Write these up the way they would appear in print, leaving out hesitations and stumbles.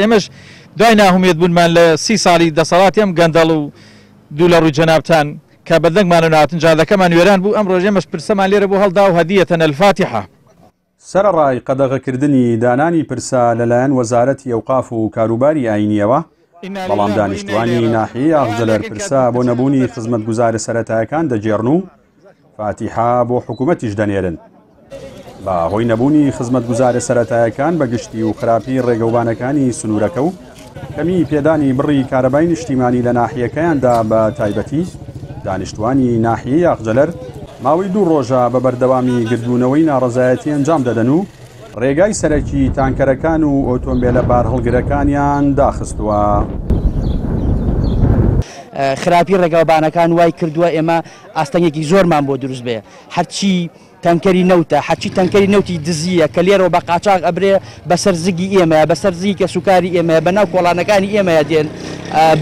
ئێمەش دوای ناهومێت بوونمان لە 30 ساڵی دەسەڵاتی ئەم گەندەڵ و دوو لە ڕووی جەنابتان کە بەدەنگمان و ناوتن جادەکەمان وێران بوو ئەم ڕۆژێمەش پرسەمان لێرە بۆ هەڵدا و هەدیەتەن الفاتحە. سەرڕای قەدەغەکردنی دانانی پرسا لەلایەن وەزارەتی ئەوقاف و کاروباری ئاینیەوە بەڵام دانیشتوانی ناحیەی ئاغجەلەر پرسا بۆ نەبوونی خزمەتگوزارە سەرەتایەکان دەجێڕن و فاتیحە بۆ حکوومەتیش دەنێرن. بە هۆی نەبوونی خزمەتگوزارە سەرەتایەکان بە گشتی و خراپی ڕێگەوبانەکانی سنوورەکە و کەمی پێدانی بڕی کارەبای نیشتیمانی لە ناحیەکەیاندا بە تایبەتی دانیشتوانی ناحیەی ئاغجەلەر ماوەی 2 ڕۆژە بە بەردەوامی گردبوونەوەی ناڕەزایەتی ئەنجام دەدەن و ڕێگای سەرەکی تانکەرەکان و ئۆتۆمبیلە بار هەڵگرەکانیان داخستووە. خراپی ڕێگاوبانەکان وای کردووە ئێمە ئاستەنگێکی زۆرمان بۆ دروست بێ هەرچی تەنکەری نەوتە هەرچی تەنکەری نەوتی دزیە کە لێرەوە بە قاچاق ئەبرێ بەسەر زگی ئێمە بەسەر زگی کە سوکاری ئێمە بەناو کۆڵانەکانی ئێمە دێن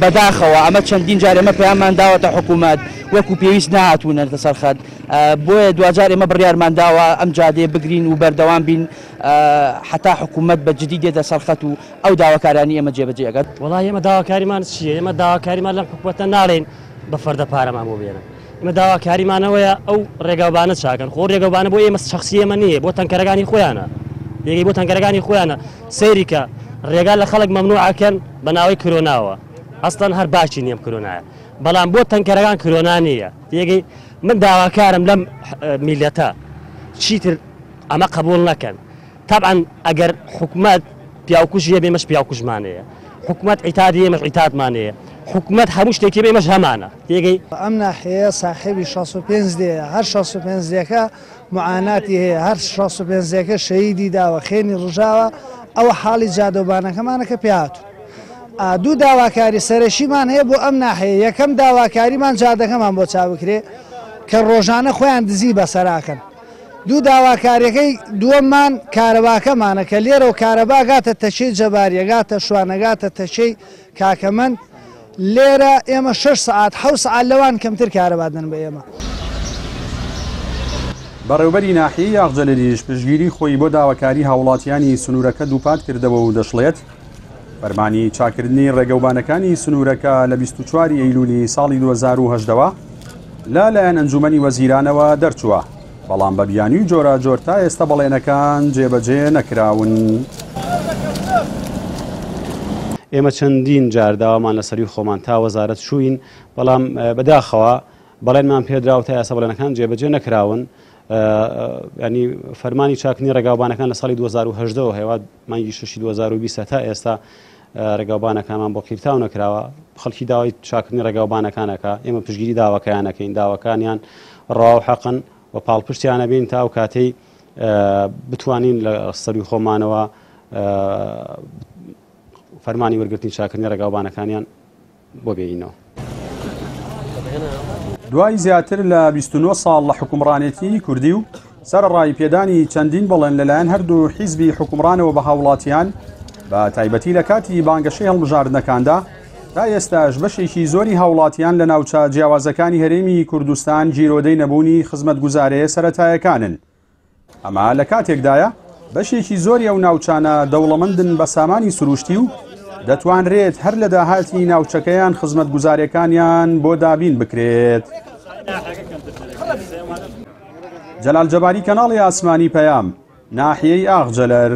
بەداخەوە ئەمە چەندین جار ئێمە پەیامان داوەتە حکوومەت وەکو پێویست نهاتوونە سەرخەت بۆیە دوجار ئێمە بڕیارمان داوە ئەم جادێ بگرین و بەردەوام بین حتا حکوومەت بە جدی دێتە سەرخەت و ئەو داواکارانی ئێمە جێبەجێگەت. وڵای ئێمە داواکاریمان چییە؟ ئێمە داواکاریمان لەم حکوومەتە ناڵێن بە فەردە پارەمان بۆ بێنن. ئمە داواکاریمانەوەیە ئەو ڕێگاوبانە چاکەن خۆ ڕێگەوبانە بۆ ئێمە شخصی ئێمە نییە بۆ تەنکەرەکانی خۆیانە بێگەی بۆ تەنکەرەکانی خۆیانە سەیریکە ڕێگا لە خەڵک مەمنوعەکەن بە ناوەی کرۆناوە ئەستان هەر باشی نییەم کرۆنایە بەڵام بۆ تەنکەرەکان کرۆنا نییە تێگەی من داواکارم لەم میلەتە چیتر ئەمە قبول نەکەن تەبعەن ئەگەر حکوومەت پیاوکوژیە بێمەش پیاوکوژمانەیە حکوومەت عیتادی ئێمەش عیتادمانەیە حکوومەت هەموو شتێکی بێمەش هەمانە تێگەی ئەم ناحەیە ساحێبی 65 دەیە هەر 65 دەکە معاناتی هەیە هەر 65 دەکە شەهیدی داوە خێنی ڕژاوە ئەوە حاڵی جادۆبانەکەمانەکە پێهاتوو. دوو داواکاری سەرەشیمان هەیە بۆ ئەم ناحەیە یەکەم داواکاریمان جادەکەمان بۆ چاوکرێ کە ڕۆژانە خۆیان دزی بەسەراکەن. دوو داواکاریەکەی دووەممان کارەباکەمانە کە لێرە و کارەبا گاتە تەشەی جەباریە گاتە شوانەگاتە تەشەی کاکەمەند لێرە ئێمە 6 سعات 7 سعات لەوان کەمتر کارەبادن بە ئێمە. بەڕێوبەری ناحیەی ئاغجەلەریش پشتگیری خۆی بۆ داواکاری هاوڵاتیانی سنوورەکە دووپات کردەوە و دەشڵێت فەرمانی چاکردنی ڕێگەوبانەکانی سنوورەکە لە 24 ئەیلولی ساڵی 2010ەوە لەلایەن ئەنجومەنی وەزیرانەوە دەرچووە بەڵام بە بیانی و جۆرە جۆر تا ئێستا بەڵێنەکان جێبەجێ نەکراون. ئێمە چەندین جار داوامان لەسەری خۆمان تا وەزارەت شوین بەڵام بەداخەوە بەڵێنمان پێدراوە تا ئێستا بەڵێنەکان جێبەجێ نەکراون. ینی فەرمانی چاکنی ڕێگاوبانەکان لە ساڵی 2010 هێوات مانگی 6 2020 تا ئێستا ڕێگاوبانەکانمان بۆ قیرتاو نەکراوە خەڵکی داوای چاکنی ڕێگاوبانەکانەکە ئێمە پشتگیری داواکەیانەکەین داواکانیان ڕاو حەقن و پاڵپشتیانە بین تا و کاتەی بتوانین لە سەروی خۆمانەوە فەرمانی وەرگرتنی چاکردنی ڕێگاوبانەکانیان بۆ بێینەوە. دوای زیاتر لە 29 ساڵ لە حکومڕانێتی کوردی و سەرڕای پێدانی چەندین بەڵێن لەلایەن هەردوو حیزبی حکومڕانەوە بە هاوڵاتیان بە تایبەتی لە کاتی بانگەشەی هەڵبژاردنەکاندا تا ئێستاش بەشێکی زۆری هاوڵاتیان لە ناوچە جیاوازەکانی هەرێمی کوردستان گیرۆدەی نەبوونی خزمەتگوزارەیە سەرەتایەکانن. ئەمە لە کاتێکدایە بەشێکی زۆری ئەو ناوچانە دەوڵەمەندن بە سامانی سروشتی و دەتوانرێت هەر لە داهاتی ناوچەکەیان خزمەتگوزارەکانیان بۆ دابین بکرێت. جەلال جەباری کەناڵی ئاسمانی پەیام ناحیەی ئاغجەلەر